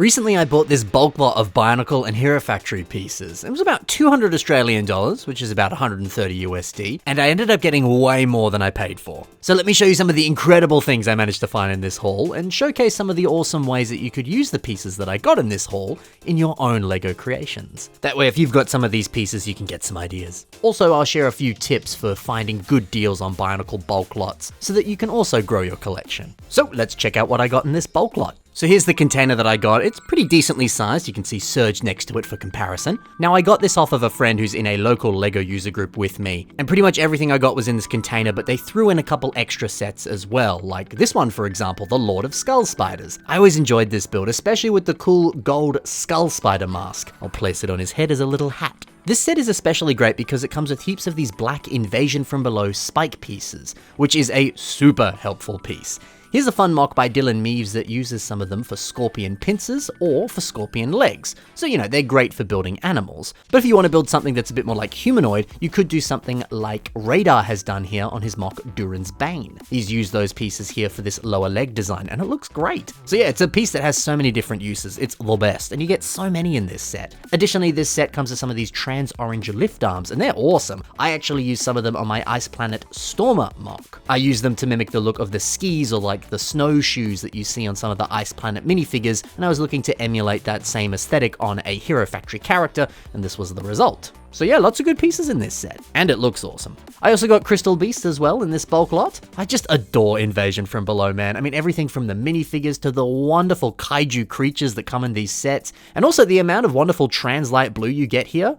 Recently I bought this bulk lot of Bionicle and Hero Factory pieces. It was about 200 Australian dollars, which is about 130 USD, and I ended up getting way more than I paid for. So let me show you some of the incredible things I managed to find in this haul, and showcase some of the awesome ways that you could use the pieces that I got in this haul in your own LEGO creations. That way, if you've got some of these pieces, you can get some ideas. Also, I'll share a few tips for finding good deals on Bionicle bulk lots, so that you can also grow your collection. So let's check out what I got in this bulk lot. So here's the container that I got. It's pretty decently sized. You can see Serge next to it for comparison. Now I got this off of a friend who's in a local LEGO user group with me, and pretty much everything I got was in this container, but they threw in a couple extra sets as well, like this one for example, the Lord of Skull Spiders. I always enjoyed this build, especially with the cool gold skull spider mask. I'll place it on his head as a little hat. This set is especially great because it comes with heaps of these black Invasion from Below spike pieces, which is a super helpful piece. Here's a fun mock by Dylan Meaves that uses some of them for scorpion pincers or for scorpion legs. So, you know, they're great for building animals. But if you want to build something that's a bit more like humanoid, you could do something like Radar has done here on his mock Durin's Bane. He's used those pieces here for this lower leg design, and it looks great. So yeah, it's a piece that has so many different uses. It's the best, and you get so many in this set. Additionally, this set comes with some of these trans orange lift arms, and they're awesome. I actually used some of them on my Ice Planet Stormer mock. I use them to mimic the look of the skis or like the snowshoes that you see on some of the Ice Planet minifigures, and I was looking to emulate that same aesthetic on a Hero Factory character, and this was the result. So yeah, lots of good pieces in this set, and it looks awesome. I also got Crystal Beast as well in this bulk lot. I just adore Invasion from Below, man. I mean, everything from the minifigures to the wonderful kaiju creatures that come in these sets, and also the amount of wonderful Translight Blue you get here.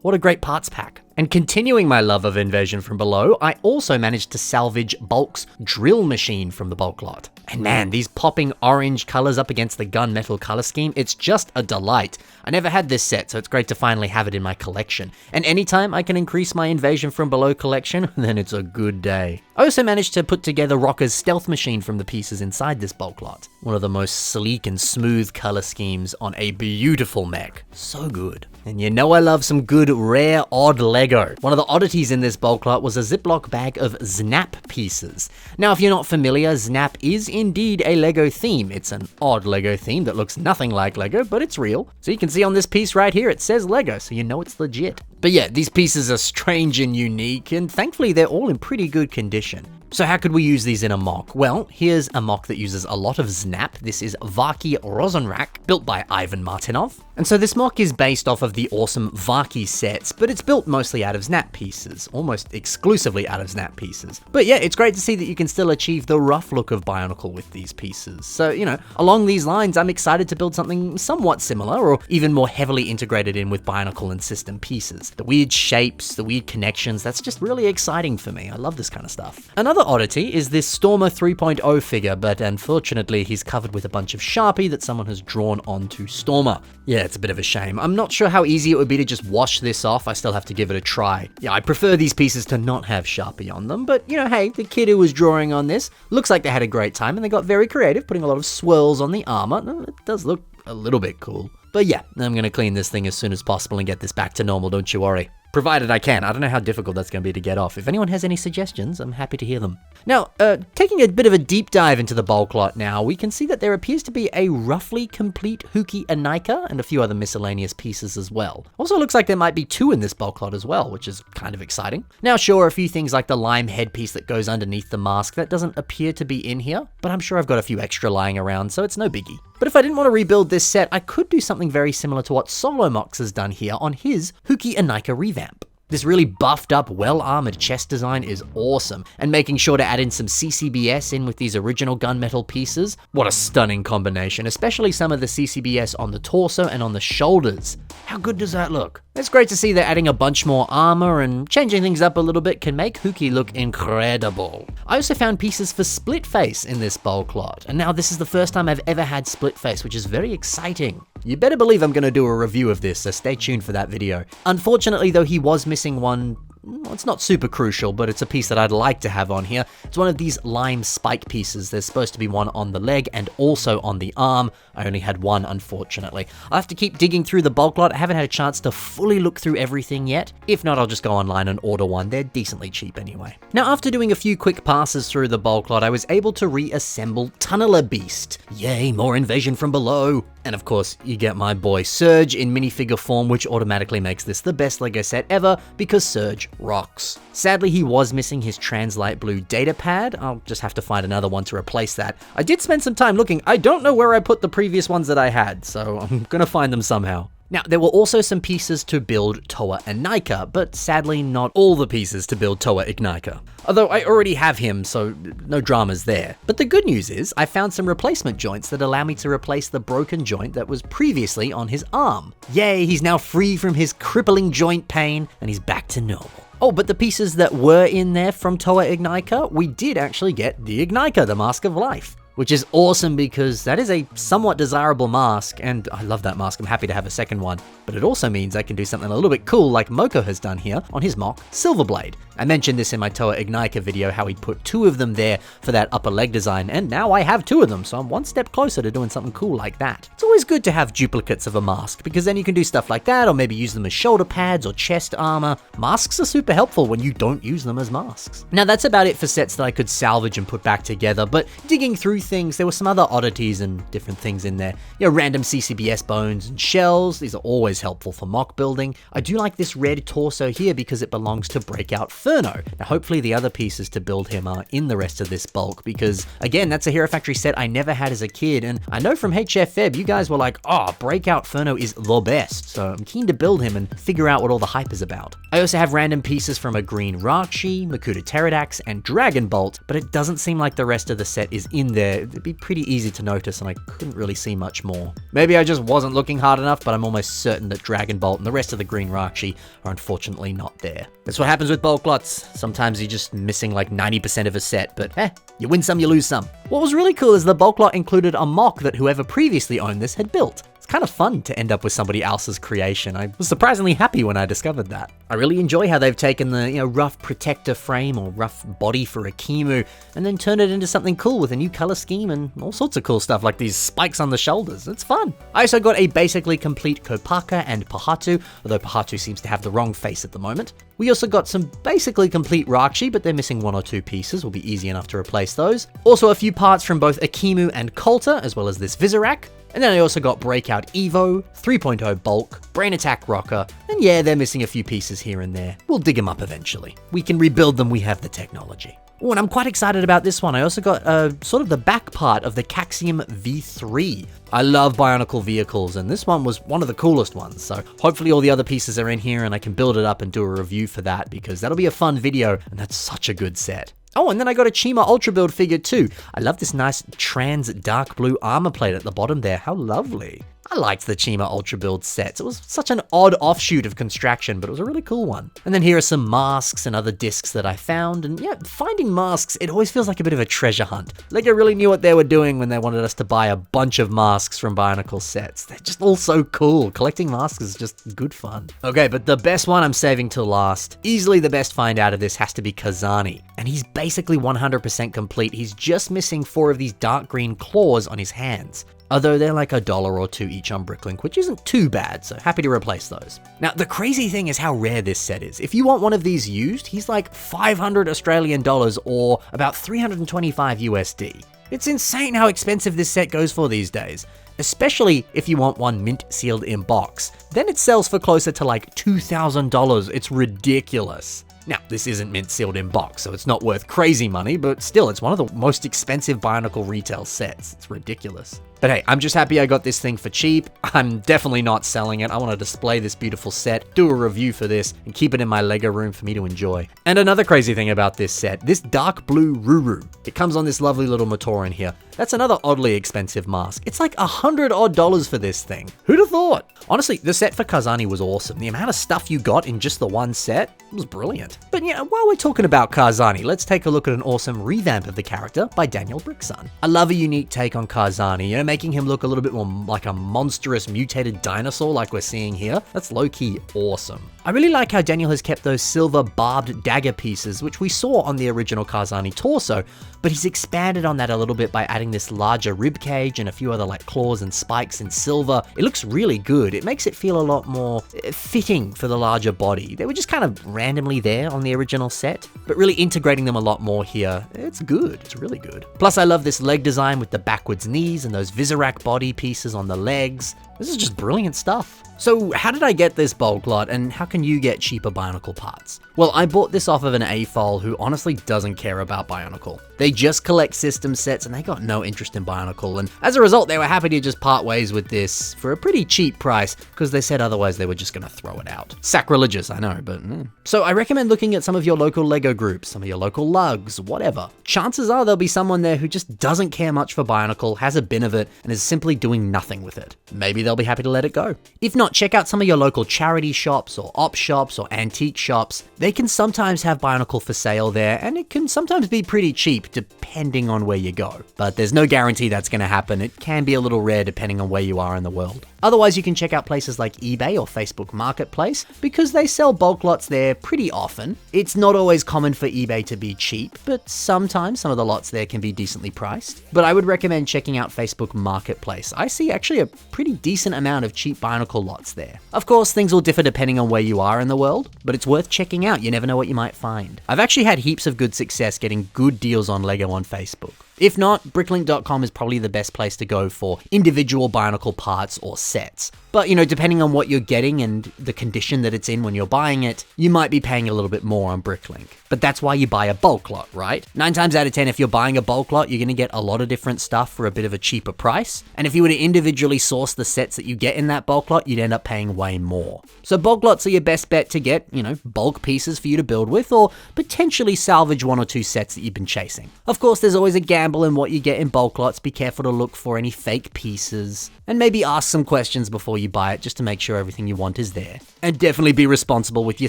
What a great parts pack. And continuing my love of Invasion from Below, I also managed to salvage Bulk's drill machine from the bulk lot. And man, these popping orange colors up against the gunmetal color scheme, it's just a delight. I never had this set, so it's great to finally have it in my collection. And anytime I can increase my Invasion from Below collection, then it's a good day. I also managed to put together Rocker's stealth machine from the pieces inside this bulk lot. One of the most sleek and smooth color schemes on a beautiful mech. So good. And you know I love some good, rare, odd LEGO. One of the oddities in this bulk lot was a Ziploc bag of Znap pieces. Now, if you're not familiar, Znap is indeed a LEGO theme. It's an odd LEGO theme that looks nothing like LEGO, but it's real. So you can see on this piece right here, it says LEGO, so you know it's legit. But yeah, these pieces are strange and unique, and thankfully they're all in pretty good condition. So how could we use these in a mock? Well, here's a mock that uses a lot of Znap. This is Vaki Rosenrak, built by Ivan Martinov. And so this mock is based off of the awesome Vaki sets, but it's built mostly out of Znap pieces, almost exclusively out of Znap pieces. But yeah, it's great to see that you can still achieve the rough look of Bionicle with these pieces. So, you know, along these lines, I'm excited to build something somewhat similar, or even more heavily integrated in with Bionicle and system pieces. The weird shapes, the weird connections, that's just really exciting for me. I love this kind of stuff. Another oddity is this Stormer 3.0 figure, but unfortunately he's covered with a bunch of Sharpie that someone has drawn onto Stormer. Yeah, it's a bit of a shame. I'm not sure how easy it would be to just wash this off. I still have to give it a try. Yeah, I prefer these pieces to not have Sharpie on them, but you know, hey, the kid who was drawing on this looks like they had a great time, and they got very creative, putting a lot of swirls on the armor. It does look a little bit cool. But yeah, I'm gonna clean this thing as soon as possible and get this back to normal, don't you worry. Provided I can. I don't know how difficult that's going to be to get off. If anyone has any suggestions, I'm happy to hear them. Now, taking a bit of a deep dive into the bulk lot now, we can see that there appears to be a roughly complete Hookie Anika and a few other miscellaneous pieces as well. Also looks like there might be two in this bulk lot as well, which is kind of exciting. Now, sure, a few things like the lime headpiece that goes underneath the mask, that doesn't appear to be in here, but I'm sure I've got a few extra lying around, so it's no biggie. But if I didn't want to rebuild this set, I could do something very similar to what Solo Mox has done here on his Hookie Anika revamp. This really buffed up, well-armored chest design is awesome, and making sure to add in some CCBS in with these original gunmetal pieces. What a stunning combination, especially some of the CCBS on the torso and on the shoulders. How good does that look? It's great to see that adding a bunch more armor and changing things up a little bit can make Hookie look incredible. I also found pieces for Splitface in this bulk lot, and now this is the first time I've ever had Splitface, which is very exciting. You better believe I'm going to do a review of this, so stay tuned for that video. Unfortunately though, he was missing one. Well, it's not super crucial, but it's a piece that I'd like to have on here. It's one of these lime spike pieces. There's supposed to be one on the leg and also on the arm. I only had one, unfortunately. I'll have to keep digging through the bulk lot. I haven't had a chance to fully look through everything yet. If not, I'll just go online and order one. They're decently cheap anyway. Now, after doing a few quick passes through the bulk lot, I was able to reassemble Tunneler Beast. Yay, more Invasion from Below. And of course, you get my boy Serge in minifigure form, which automatically makes this the best LEGO set ever because Serge rocks. Sadly, he was missing his Translite Blue data pad. I'll just have to find another one to replace that. I did spend some time looking. I don't know where I put the previous ones that I had, so I'm gonna find them somehow. Now, there were also some pieces to build TOA Anika, but sadly not all the pieces to build TOA Ignika. Although I already have him, so no dramas there. But the good news is, I found some replacement joints that allow me to replace the broken joint that was previously on his arm. Yay, he's now free from his crippling joint pain, and he's back to normal. Oh, but the pieces that were in there from TOA Ignika, we did actually get the Ignika, the Mask of Life. Which is awesome because that is a somewhat desirable mask, and I love that mask, I'm happy to have a second one. But it also means I can do something a little bit cool like Moko has done here on his mock Silverblade. I mentioned this in my TOA Ignika video, how he put 2 of them there for that upper leg design, and now I have 2 of them, so I'm one step closer to doing something cool like that. It's always good to have duplicates of a mask, because then you can do stuff like that, or maybe use them as shoulder pads or chest armor. Masks are super helpful when you don't use them as masks. Now that's about it for sets that I could salvage and put back together, but digging through things, there were some other oddities and different things in there. You know, random CCBS bones and shells, these are always helpful for mock building. I do like this red torso here because it belongs to Breakout Furno. Now hopefully the other pieces to build him are in the rest of this bulk because, again, that's a Hero Factory set I never had as a kid, and I know from HF Feb you guys were like, oh, Breakout Furno is the best, so I'm keen to build him and figure out what all the hype is about. I also have random pieces from a green Rachi, Makuta Pterodax, and Dragon Bolt, but it doesn't seem like the rest of the set is in there. It'd be pretty easy to notice and I couldn't really see much more. Maybe I just wasn't looking hard enough, but I'm almost certain that Dragon Bolt and the rest of the green Rachi are unfortunately not there. That's what happens with bulk lots. Sometimes you're just missing like 90% of a set, but you win some, you lose some. What was really cool is the bulk lot included a mock that whoever previously owned this had built. Kind of fun to end up with somebody else's creation. I was surprisingly happy when I discovered that. I really enjoy how they've taken the rough protector frame or rough body for a Kimu and then turned it into something cool with a new color scheme and all sorts of cool stuff like these spikes on the shoulders. It's fun. I also got a basically complete Kopaka and Pahatu, although Pahatu seems to have the wrong face at the moment. We also got some basically complete Rachi, but they're missing 1 or 2 pieces. Will be easy enough to replace those. Also a few parts from both Akimu and Coulter, as well as this Visorak. And then I also got Breakout Evo, 3.0 Bulk, Brain Attack Rocker, and yeah, they're missing a few pieces here and there. We'll dig them up eventually. We can rebuild them, we have the technology. Oh, and I'm quite excited about this one. I also got sort of the back part of the Caxium V3. I love Bionicle vehicles, and this one was one of the coolest ones, so hopefully all the other pieces are in here and I can build it up and do a review for that, because that'll be a fun video, and that's such a good set. Oh, and then I got a Chima Ultra Build figure too. I love this nice trans dark blue armor plate at the bottom there. How lovely. I liked the Chima Ultra Build sets. It was such an odd offshoot of Construction, but it was a really cool one. And then here are some masks and other discs that I found. And yeah, finding masks, it always feels like a bit of a treasure hunt. LEGO really knew what they were doing when they wanted us to buy a bunch of masks from Bionicle sets. They're just all so cool. Collecting masks is just good fun. Okay, but the best one I'm saving till last. Easily the best find out of this has to be Kanani. And he's basically 100% complete. He's just missing 4 of these dark green claws on his hands. Although they're like $1 or $2 each on Bricklink, which isn't too bad, so happy to replace those. Now, the crazy thing is how rare this set is. If you want one of these used, he's like 500 Australian dollars or about 325 USD. It's insane how expensive this set goes for these days, especially if you want one mint sealed in box. Then it sells for closer to like $2,000. It's ridiculous. Now, this isn't mint sealed in box, so it's not worth crazy money, but still, it's one of the most expensive Bionicle retail sets. It's ridiculous. But hey, I'm just happy I got this thing for cheap. I'm definitely not selling it. I want to display this beautiful set, do a review for this, and keep it in my LEGO room for me to enjoy. And another crazy thing about this set, this dark blue Ruru. It comes on this lovely little Matoran here. That's another oddly expensive mask. It's like $100 odd for this thing. Who'd have thought? Honestly, the set for Kanani was awesome. The amount of stuff you got in just the one set was brilliant. But yeah, while we're talking about Kanani, let's take a look at an awesome revamp of the character by Daniel Brickson. I love a unique take on Kanani, making him look a little bit more like a monstrous mutated dinosaur like we're seeing here. That's low-key awesome. I really like how Daniel has kept those silver barbed dagger pieces, which we saw on the original Kanani torso, but he's expanded on that a little bit by adding adding this larger rib cage and a few other like claws and spikes in silver. It looks really good. It makes it feel a lot more fitting for the larger body. They were just kind of randomly there on the original set, but really integrating them a lot more here. It's good. It's really good. Plus, I love this leg design with the backwards knees and those Vizirac body pieces on the legs. This is just brilliant stuff. So how did I get this bulk lot, and how can you get cheaper Bionicle parts? Well, I bought this off of an AFOL who honestly doesn't care about Bionicle. They just collect system sets and they got no interest in Bionicle, and as a result they were happy to just part ways with this for a pretty cheap price because they said otherwise they were just gonna throw it out. Sacrilegious, I know, but So I recommend looking at some of your local LEGO groups, some of your local lugs, whatever. Chances are there'll be someone there who just doesn't care much for Bionicle, has a bin of it, and is simply doing nothing with it. Maybe they'll be happy to let it go. If not, check out some of your local charity shops or op shops or antique shops. They can sometimes have Bionicle for sale there, and it can sometimes be pretty cheap depending on where you go. But there's no guarantee that's going to happen. It can be a little rare depending on where you are in the world. Otherwise, you can check out places like eBay or Facebook Marketplace because they sell bulk lots there pretty often. It's not always common for eBay to be cheap, but sometimes some of the lots there can be decently priced. But I would recommend checking out Facebook Marketplace. I see actually a pretty decent amount of cheap Bionicle lots there. Of course, things will differ depending on where you are in the world, but it's worth checking out. You never know what you might find. I've actually had heaps of good success getting good deals on LEGO on Facebook. If not, bricklink.com is probably the best place to go for individual Bionicle parts or sets. But, depending on what you're getting and the condition that it's in when you're buying it, you might be paying a little bit more on Bricklink. But that's why you buy a bulk lot, right? 9 times out of 10, if you're buying a bulk lot, you're going to get a lot of different stuff for a bit of a cheaper price. And if you were to individually source the sets that you get in that bulk lot, you'd end up paying way more. So bulk lots are your best bet to get, bulk pieces for you to build with, or potentially salvage 1 or 2 sets that you've been chasing. Of course, there's always a gamble in what you get in bulk lots. Be careful to look for any fake pieces, and maybe ask some questions before you buy it just to make sure everything you want is there. And definitely be responsible with your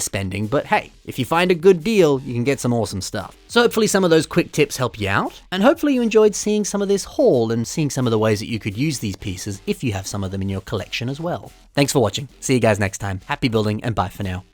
spending, but hey, if you find a good deal, you can get some awesome stuff. So hopefully some of those quick tips help you out, and hopefully you enjoyed seeing some of this haul and seeing some of the ways that you could use these pieces if you have some of them in your collection as well. Thanks for watching. See you guys next time. Happy building, and bye for now.